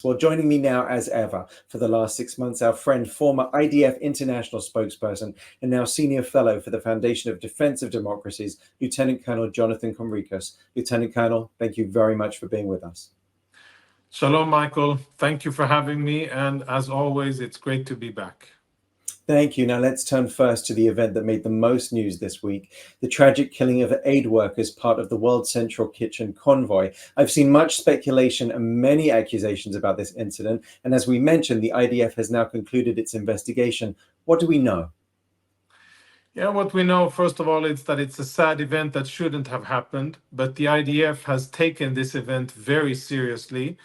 Well, joining me now, as ever, for the last 6 months, our friend, former IDF international spokesperson, and now senior fellow for the Foundation of Defense of Democracies, Lieutenant Colonel Jonathan Conricos. Lieutenant Colonel, thank you very much for being with us. Shalom, Michael. Thank you for having me. And as always, it's great to be back. Thank you. Now let's turn first to the event that made the most news this week, the tragic killing of aid workers, part of the World Central Kitchen convoy. I've seen much speculation and many accusations about this incident. And as we mentioned, the IDF has now concluded its investigation. What do we know? Yeah, what we know, first of all, is that it's a sad event that shouldn't have happened. But the IDF has taken this event very seriously.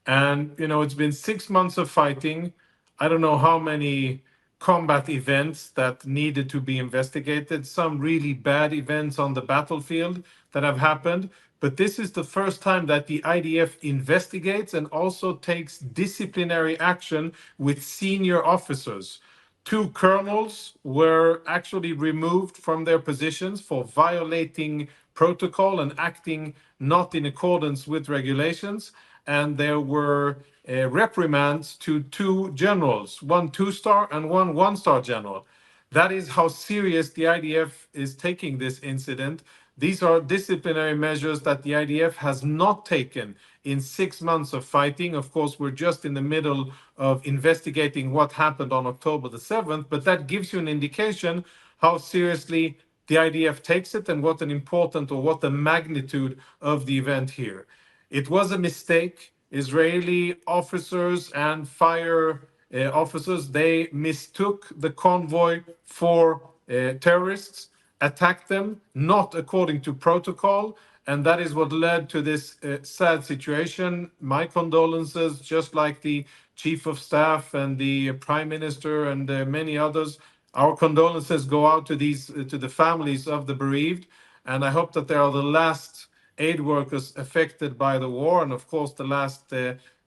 And, it's been 6 months of fighting. I don't know how many combat events that needed to be investigated, some really bad events on the battlefield that have happened. But this is the first time that the IDF investigates and also takes disciplinary action with senior officers. Two colonels were actually removed from their positions for violating protocol and acting not in accordance with regulations. And there were reprimands to two generals, one two-star and one one-star general. That is how serious the IDF is taking this incident. These are disciplinary measures that the IDF has not taken in 6 months of fighting. Of course, we're just in the middle of investigating what happened on October the 7th, but that gives you an indication how seriously the IDF takes it and what the magnitude of the event here. It was a mistake. Israeli officers and fire officers, they mistook the convoy for terrorists, attacked them, not according to protocol, and that is what led to this sad situation. My condolences, just like the chief of staff and the prime minister and many others. Our condolences go out to the families of the bereaved, and I hope that they are the last aid workers affected by the war, and of course the last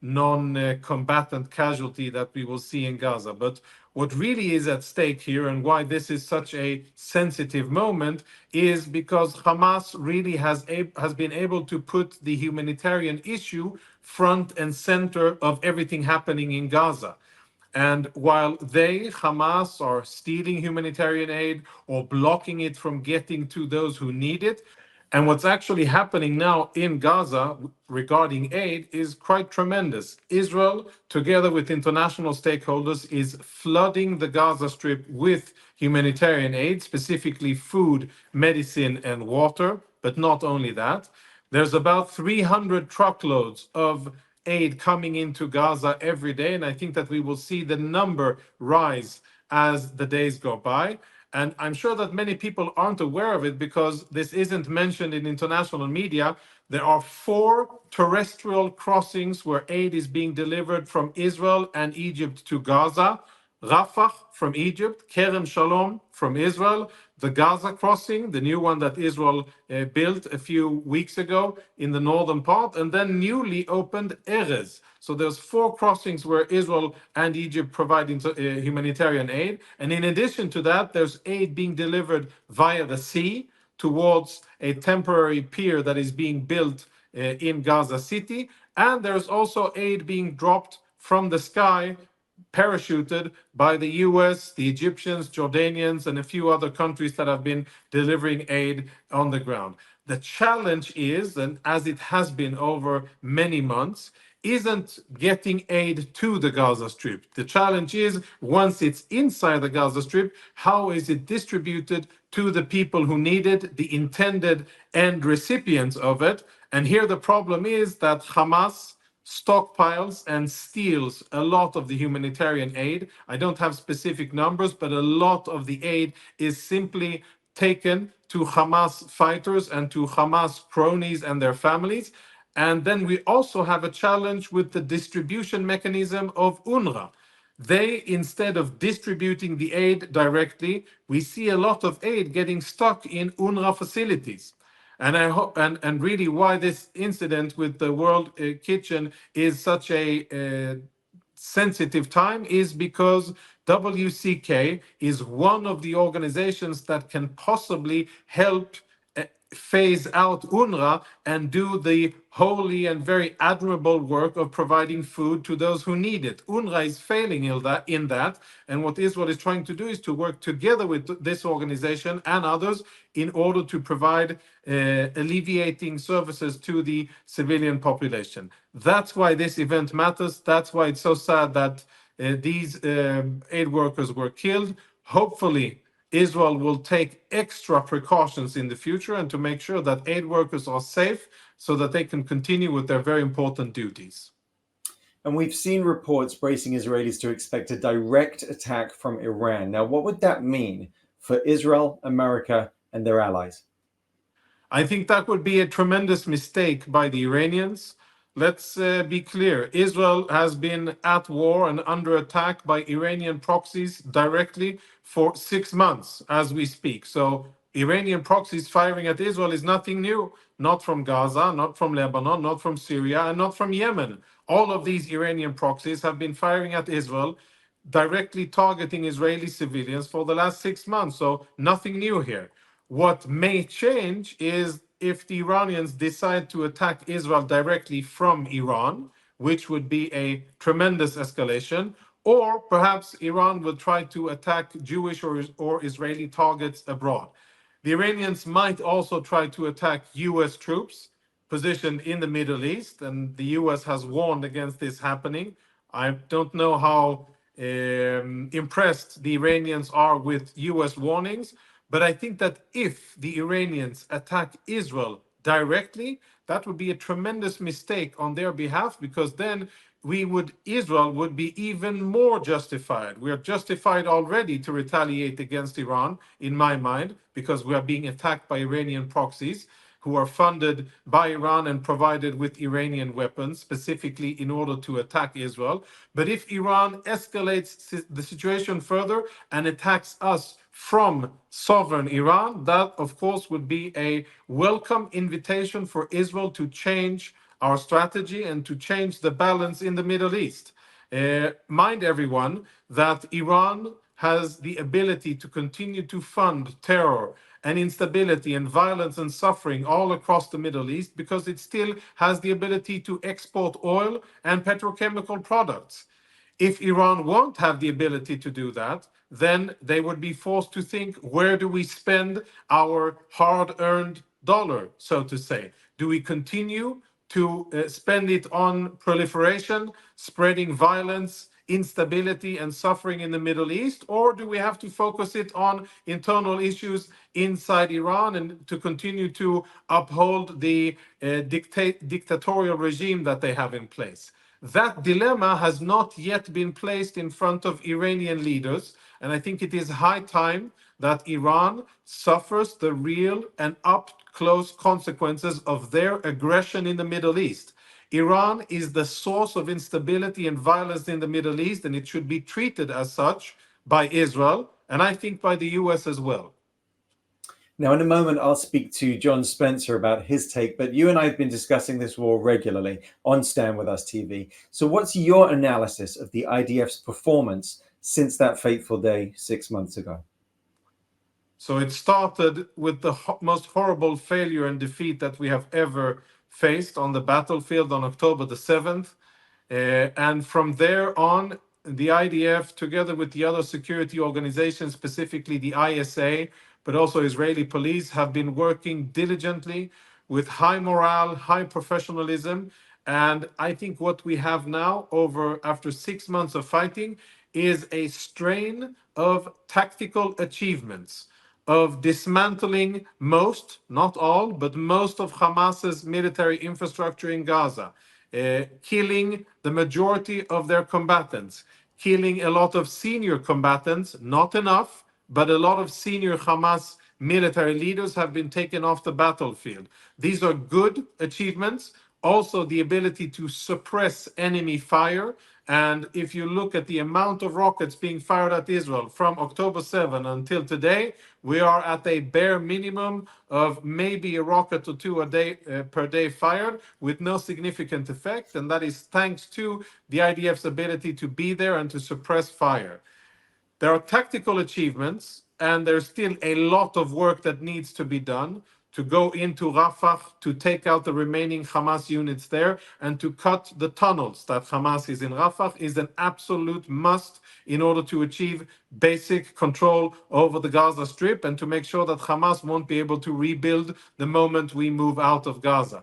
non-combatant casualty that we will see in Gaza. But what really is at stake here and why this is such a sensitive moment is because Hamas really has been able to put the humanitarian issue front and center of everything happening in Gaza. And while Hamas, are stealing humanitarian aid or blocking it from getting to those who need it, and what's actually happening now in Gaza regarding aid is quite tremendous. Israel, together with international stakeholders, is flooding the Gaza Strip with humanitarian aid, specifically food, medicine, and water. But not only that, there's about 300 truckloads of aid coming into Gaza every day. And I think that we will see the number rise as the days go by. And I'm sure that many people aren't aware of it because this isn't mentioned in international media. There are 4 terrestrial crossings where aid is being delivered from Israel and Egypt to Gaza. Rafah from Egypt, Kerem Shalom from Israel, the Gaza crossing, the new one that Israel built a few weeks ago in the northern part, and then newly opened Erez. So there's 4 crossings where Israel and Egypt provide humanitarian aid. And in addition to that, there's aid being delivered via the sea towards a temporary pier that is being built in Gaza City. And there's also aid being dropped from the sky, parachuted by the US, the Egyptians, Jordanians, and a few other countries that have been delivering aid on the ground. The challenge is, and as it has been over many months, isn't getting aid to the Gaza Strip. The challenge is, once it's inside the Gaza Strip, how is it distributed to the people who need it, the intended end recipients of it? And here the problem is that Hamas stockpiles and steals a lot of the humanitarian aid. I don't have specific numbers, but a lot of the aid is simply taken to Hamas fighters and to Hamas cronies and their families. And then we also have a challenge with the distribution mechanism of UNRWA. They, instead of distributing the aid directly, we see a lot of aid getting stuck in UNRWA facilities. And I hope, and really, why this incident with the World Kitchen is such a sensitive time is because WCK is one of the organizations that can possibly help phase out UNRWA and do the holy and very admirable work of providing food to those who need it. UNRWA is failing in that, and what Israel is trying to do is to work together with this organization and others in order to provide alleviating services to the civilian population. That's why this event matters. That's why it's so sad that these aid workers were killed. Hopefully, Israel will take extra precautions in the future and to make sure that aid workers are safe so that they can continue with their very important duties. And we've seen reports bracing Israelis to expect a direct attack from Iran. Now, what would that mean for Israel, America, and their allies? I think that would be a tremendous mistake by the Iranians. Let's be clear. Israel has been at war and under attack by Iranian proxies directly for 6 months as we speak. So Iranian proxies firing at Israel is nothing new, not from Gaza, not from Lebanon, not from Syria, and not from Yemen. All of these Iranian proxies have been firing at Israel, directly targeting Israeli civilians for the last 6 months. So nothing new here. What may change is if the Iranians decide to attack Israel directly from Iran, which would be a tremendous escalation, or perhaps Iran will try to attack Jewish or Israeli targets abroad. The Iranians might also try to attack US troops positioned in the Middle East, and the US has warned against this happening. I don't know how impressed the Iranians are with US warnings, but I think that if the Iranians attack Israel directly, that would be a tremendous mistake on their behalf, because then Israel would be even more justified. We are justified already to retaliate against Iran, in my mind, because we are being attacked by Iranian proxies who are funded by Iran and provided with Iranian weapons, specifically in order to attack Israel. But if Iran escalates the situation further and attacks us from sovereign Iran, that of course would be a welcome invitation for Israel to change our strategy and to change the balance in the Middle East. Mind everyone that Iran has the ability to continue to fund terror and instability and violence and suffering all across the Middle East because it still has the ability to export oil and petrochemical products. If Iran won't have the ability to do that, then they would be forced to think, where do we spend our hard-earned dollar, so to say? Do we continue to spend it on proliferation, spreading violence, instability and suffering in the Middle East, or do we have to focus it on internal issues inside Iran and to continue to uphold the dictatorial regime that they have in place? That dilemma has not yet been placed in front of Iranian leaders, and I think it is high time that Iran suffers the real and up-close consequences of their aggression in the Middle East. Iran is the source of instability and violence in the Middle East, and it should be treated as such by Israel, and I think by the US as well. Now, in a moment, I'll speak to John Spencer about his take, but you and I have been discussing this war regularly on Stand With Us TV. So what's your analysis of the IDF's performance since that fateful day 6 months ago? So it started with the most horrible failure and defeat that we have ever faced on the battlefield on October the 7th. And from there on, the IDF, together with the other security organizations, specifically the ISA, but also Israeli police, have been working diligently with high morale, high professionalism. And I think what we have now, after 6 months of fighting, is a strain of tactical achievements, of dismantling most, not all, but most of Hamas's military infrastructure in Gaza, killing the majority of their combatants, killing a lot of senior combatants, not enough, but a lot of senior Hamas military leaders have been taken off the battlefield. These are good achievements. Also, the ability to suppress enemy fire. And if you look at the amount of rockets being fired at Israel from October 7 until today, we are at a bare minimum of maybe a rocket or two a day per day fired with no significant effect. And that is thanks to the IDF's ability to be there and to suppress fire. There are tactical achievements, and there's still a lot of work that needs to be done to go into Rafah, to take out the remaining Hamas units there, and to cut the tunnels that Hamas is in Rafah is an absolute must in order to achieve basic control over the Gaza Strip and to make sure that Hamas won't be able to rebuild the moment we move out of Gaza.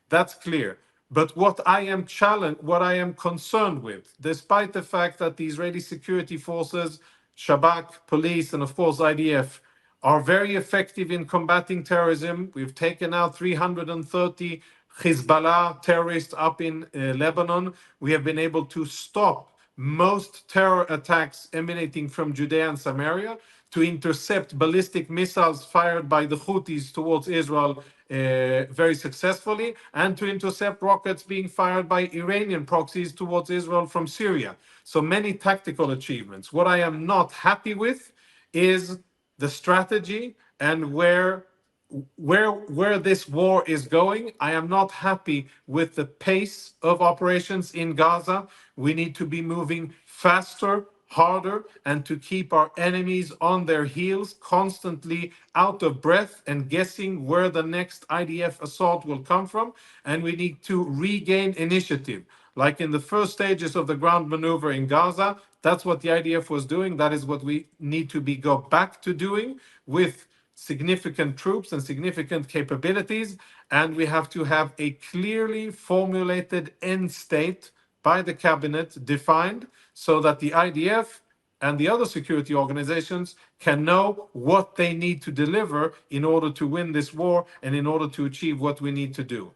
That's clear. But what I am concerned with, despite the fact that the Israeli security forces, Shabak, police, and of course IDF, are very effective in combating terrorism. We've taken out 330 Hezbollah terrorists up in Lebanon. We have been able to stop most terror attacks emanating from Judea and Samaria, to intercept ballistic missiles fired by the Houthis towards Israel very successfully, and to intercept rockets being fired by Iranian proxies towards Israel from Syria. So many tactical achievements. What I am not happy with is the strategy and where this war is going. I am not happy with the pace of operations in Gaza. We need to be moving faster, harder, and to keep our enemies on their heels, constantly out of breath and guessing where the next IDF assault will come from. And we need to regain initiative. Like in the first stages of the ground maneuver in Gaza, that's what the IDF was doing. That is what we need to go back to doing with significant troops and significant capabilities. And we have to have a clearly formulated end state by the cabinet defined, so that the IDF and the other security organizations can know what they need to deliver in order to win this war and in order to achieve what we need to do.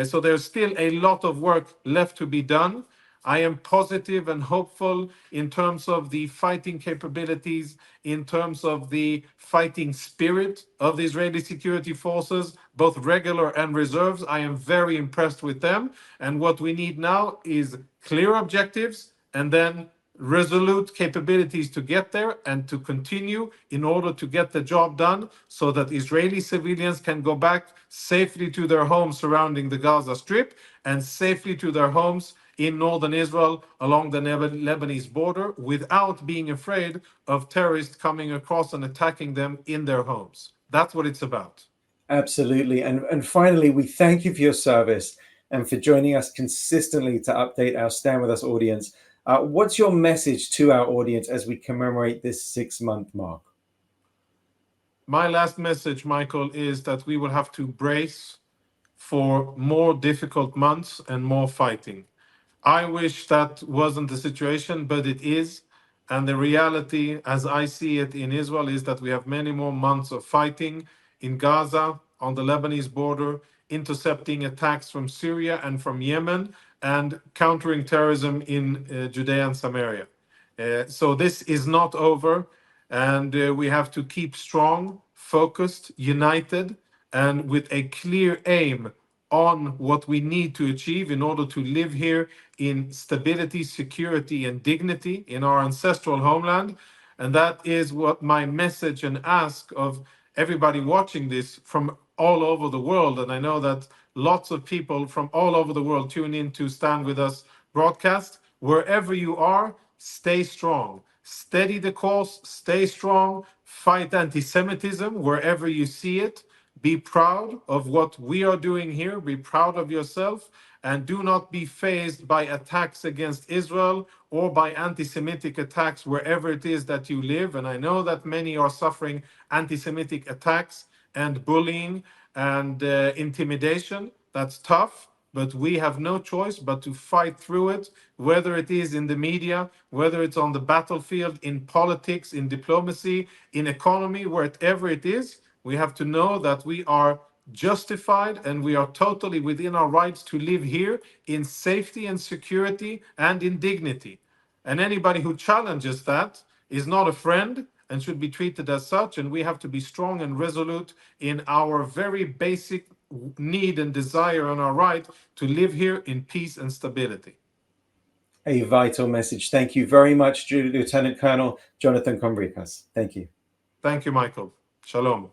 So there's still a lot of work left to be done. I am positive and hopeful in terms of the fighting capabilities, in terms of the fighting spirit of the Israeli security forces, both regular and reserves. I am very impressed with them. And what we need now is clear objectives and then resolute capabilities to get there and to continue in order to get the job done, so that Israeli civilians can go back safely to their homes surrounding the Gaza Strip and safely to their homes in northern Israel along the Lebanese border without being afraid of terrorists coming across and attacking them in their homes. That's what it's about. Absolutely. And finally, we thank you for your service and for joining us consistently to update our Stand With Us audience. What's your message to our audience as we commemorate this 6-month mark? My last message, Michael, is that we will have to brace for more difficult months and more fighting. I wish that wasn't the situation, but it is. And the reality, as I see it in Israel, is that we have many more months of fighting in Gaza, on the Lebanese border, intercepting attacks from Syria and from Yemen, and countering terrorism in Judea and Samaria. So this is not over, and we have to keep strong, focused, united, and with a clear aim on what we need to achieve in order to live here in stability, security, and dignity in our ancestral homeland. And that is what my message and ask of everybody watching this from all over the world. And I know that lots of people from all over the world tune in to Stand With Us broadcast. Wherever you are, stay strong. Steady the course, stay strong, fight anti-Semitism wherever you see it. Be proud of what we are doing here. Be proud of yourself, and do not be fazed by attacks against Israel or by anti-Semitic attacks wherever it is that you live. And I know that many are suffering anti-Semitic attacks and bullying and intimidation. That's tough, but we have no choice but to fight through it, whether it is in the media, whether it's on the battlefield, in politics, in diplomacy, in economy, wherever it is. We have to know that we are justified and we are totally within our rights to live here in safety and security and in dignity. And anybody who challenges that is not a friend and should be treated as such. And we have to be strong and resolute in our very basic need and desire and our right to live here in peace and stability. A vital message. Thank you very much, Lieutenant Colonel Jonathan Conricas. Thank you. Thank you, Michael. Shalom.